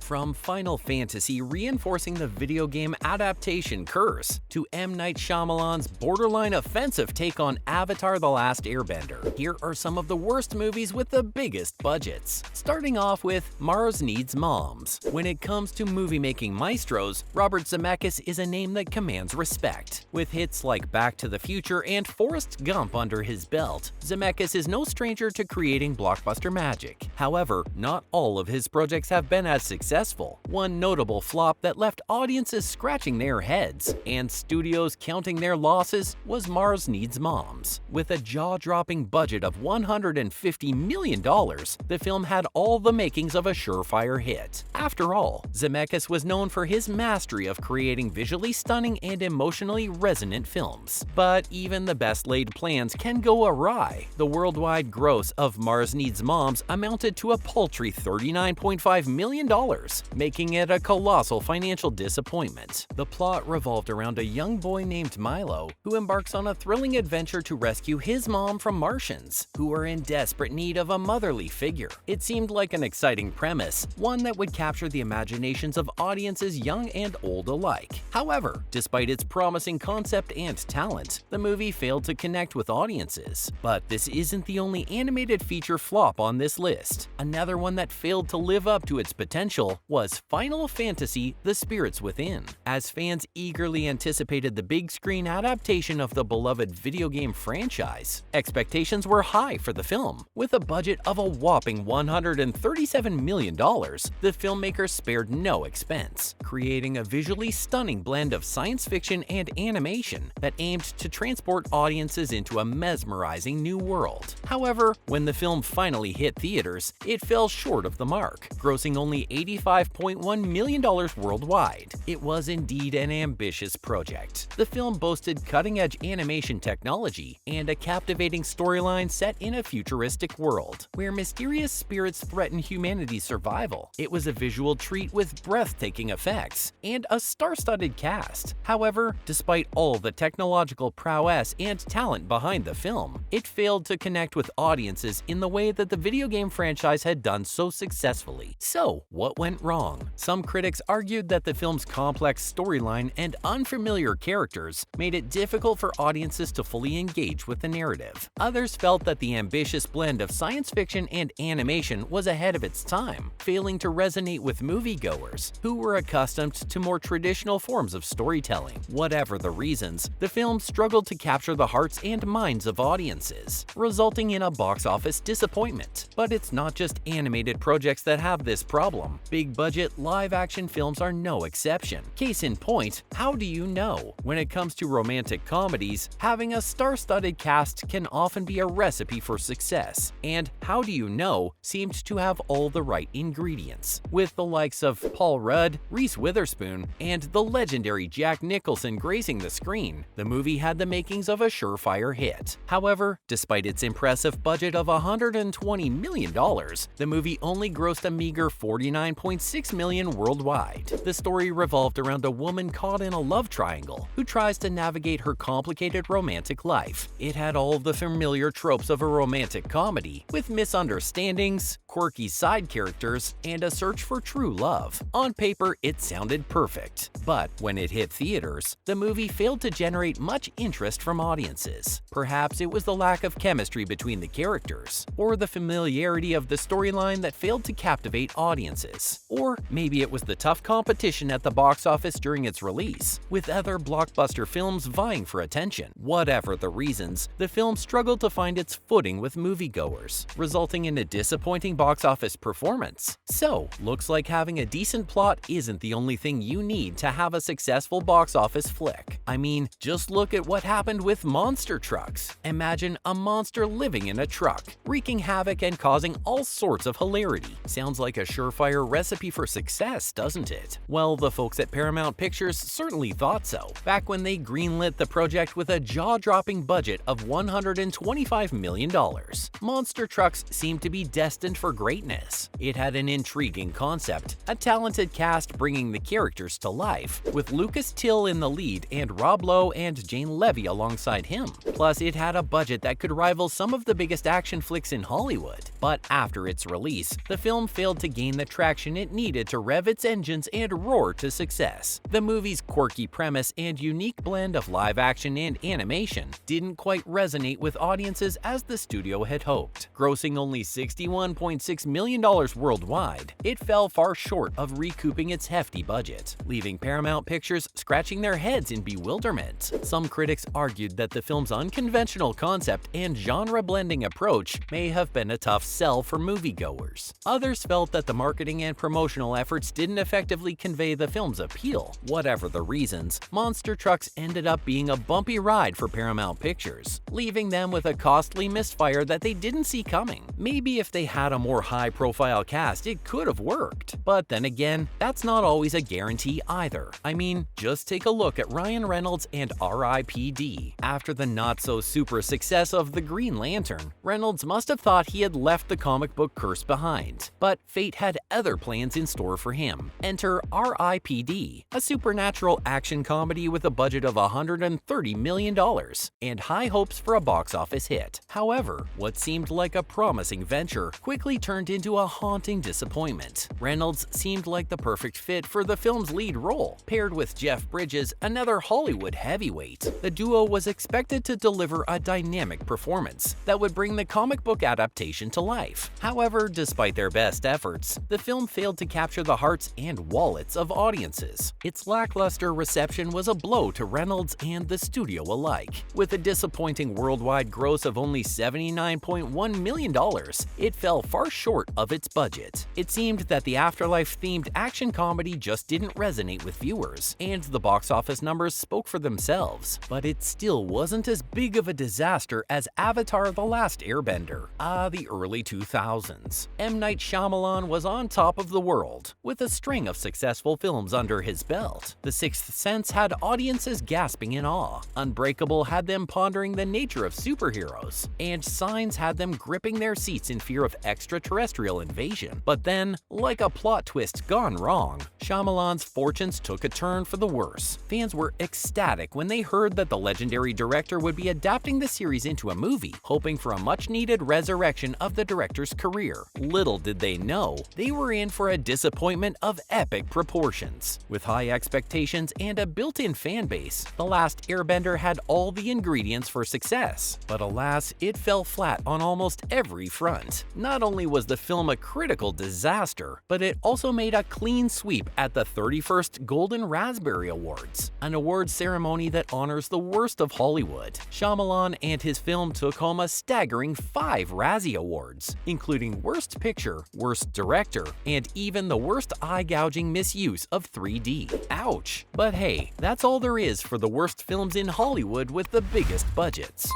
From Final Fantasy reinforcing the video game adaptation curse, to M. Night Shyamalan's borderline offensive take on Avatar: The Last Airbender, here are some of the worst movies with the biggest budgets. Starting off with Mars Needs Moms. When it comes to movie-making maestros, Robert Zemeckis is a name that commands respect. With hits like Back to the Future and Forrest Gump under his belt, Zemeckis is no stranger to creating blockbuster magic. However, not all of his projects have been as successful. One notable flop that left audiences scratching their heads and studios counting their losses was Mars Needs Moms. With a jaw-dropping budget of $150 million, the film had all the makings of a surefire hit. After all, Zemeckis was known for his mastery of creating visually stunning and emotionally resonant films. But even the best-laid plans can go awry. The worldwide gross of Mars Needs Moms amounted to a paltry $39.5 million, making it a colossal financial disappointment. The plot revolved around a young boy named Milo, who embarks on a thrilling adventure to rescue his mom from Martians, who are in desperate need of a motherly figure. It seemed like an exciting premise, one that would capture the imaginations of audiences young and old alike. However, despite its promising concept and talent, the movie failed to connect with audiences. But this isn't the only animated feature flop on this list. Another one that failed to live up to its potential was Final Fantasy: The Spirits Within. As fans eagerly anticipated the big screen adaptation of the beloved video game franchise, expectations were high for the film. With a budget of a whopping $137 million, the filmmakers spared no expense, creating a visually stunning blend of science fiction and animation that aimed to transport audiences into a mesmerizing new world. However, when the film finally hit theaters, it fell short of the mark, grossing only $85.1 million worldwide. It was indeed an ambitious project. The film boasted cutting-edge animation technology and a captivating storyline set in a futuristic world, where mysterious spirits threaten humanity's survival. It was a visual treat with breathtaking effects and a star-studded cast. However, despite all the technological prowess and talent behind the film, it failed to connect with audiences in the way that the video game franchise had done so successfully. So, what went wrong? Some critics argued that the film's complex storyline and unfamiliar characters made it difficult for audiences to fully engage with the narrative. Others felt that the ambitious blend of science fiction and animation was ahead of its time, failing to resonate with moviegoers who were accustomed to more traditional forms of storytelling. Whatever the reasons, the film struggled to capture the hearts and minds of audiences, resulting in a box office disappointment. But it's not just animated projects that have this problem. Big-budget live-action films are no exception. Case in point, How Do You Know? When it comes to romantic comedies, having a star-studded cast can often be a recipe for success, and How Do You Know seemed to have all the right ingredients. With the likes of Paul Rudd, Reese Witherspoon, and the legendary Jack Nicholson gracing the screen, the movie had the makings of a surefire hit. However, despite its impressive budget of $120 million, the movie only grossed a meager $49.6 million worldwide. The story revolved around a woman caught in a love triangle who tries to navigate her complicated romantic life. It had all the familiar tropes of a romantic comedy, with misunderstandings, quirky side characters, and a search for true love. On paper, it sounded perfect. But when it hit theaters, the movie failed to generate much interest from audiences. Perhaps it was the lack of chemistry between the characters, or the familiarity of the storyline that failed to captivate audiences. Or maybe it was the tough competition at the box office during its release, with other blockbuster films vying for attention. Whatever the reasons, the film struggled to find its footing with moviegoers, resulting in a disappointing box office performance. So, looks like having a decent plot isn't the only thing you need to have a successful box office flick. I mean, just look at what happened with monster trucks. Imagine a monster living in a truck, wreaking havoc and causing all sorts of hilarity. Sounds like a surefire recipe for success, doesn't it? Well, the folks at Paramount Pictures certainly thought so, back when they greenlit the project with a jaw-dropping budget of $125 million. Monster trucks seemed to be destined for greatness. It had an intriguing concept, a talented cast bringing the characters to life, with Lucas Till in the lead and Rob Lowe and Jane Levy alongside him. Plus, it had a budget that could rival some of the biggest action flicks in Hollywood. But after its release, the film failed to gain the traction direction it needed to rev its engines and roar to success. The movie's quirky premise and unique blend of live action and animation didn't quite resonate with audiences as the studio had hoped. Grossing only $61.6 million worldwide, it fell far short of recouping its hefty budget, leaving Paramount Pictures scratching their heads in bewilderment. Some critics argued that the film's unconventional concept and genre-blending approach may have been a tough sell for moviegoers. Others felt that the marketing and promotional efforts didn't effectively convey the film's appeal. Whatever the reasons, Monster Trucks ended up being a bumpy ride for Paramount Pictures, leaving them with a costly misfire that they didn't see coming. Maybe if they had a more high-profile cast, it could have worked. But then again, that's not always a guarantee either. I mean, just take a look at Ryan Reynolds and R.I.P.D. After the not-so-super success of The Green Lantern, Reynolds must have thought he had left the comic book curse behind. But fate had other plans in store for him. Enter R.I.P.D., a supernatural action comedy with a budget of $130 million and high hopes for a box office hit. However, what seemed like a promising venture quickly turned into a haunting disappointment. Reynolds seemed like the perfect fit for the film's lead role, paired with Jeff Bridges, another Hollywood heavyweight. The duo was expected to deliver a dynamic performance that would bring the comic book adaptation to life. However, despite their best efforts, the film failed to capture the hearts and wallets of audiences. Its lackluster reception was a blow to Reynolds and the studio alike. With a disappointing worldwide gross of only $79.1 million, it fell far short of its budget. It seemed that the afterlife-themed action comedy just didn't resonate with viewers, and the box office numbers spoke for themselves. But it still wasn't as big of a disaster as Avatar: The Last Airbender. The early 2000s. M. Night Shyamalan was on top of the world, with a string of successful films under his belt. The Sixth Sense had audiences gasping in awe, Unbreakable had them pondering the nature of superheroes, and Signs had them gripping their seats in fear of extraterrestrial invasion. But then, like a plot twist gone wrong, Shyamalan's fortunes took a turn for the worse. Fans were ecstatic when they heard that the legendary director would be adapting the series into a movie, hoping for a much-needed resurrection of the director's career. Little did they know, they were in for a disappointment of epic proportions. With high expectations and a built-in fan base, The Last Airbender had all the ingredients for success. But alas, it fell flat on almost every front. Not only was the film a critical disaster, but it also made a clean sweep at the 31st Golden Raspberry Awards, an awards ceremony that honors the worst of Hollywood. Shyamalan and his film took home a staggering 5 Razzie Awards, including Worst Picture, Worst Director, and even the worst eye-gouging misuse of 3D. Ouch! But hey, that's all there is for the worst films in Hollywood with the biggest budgets.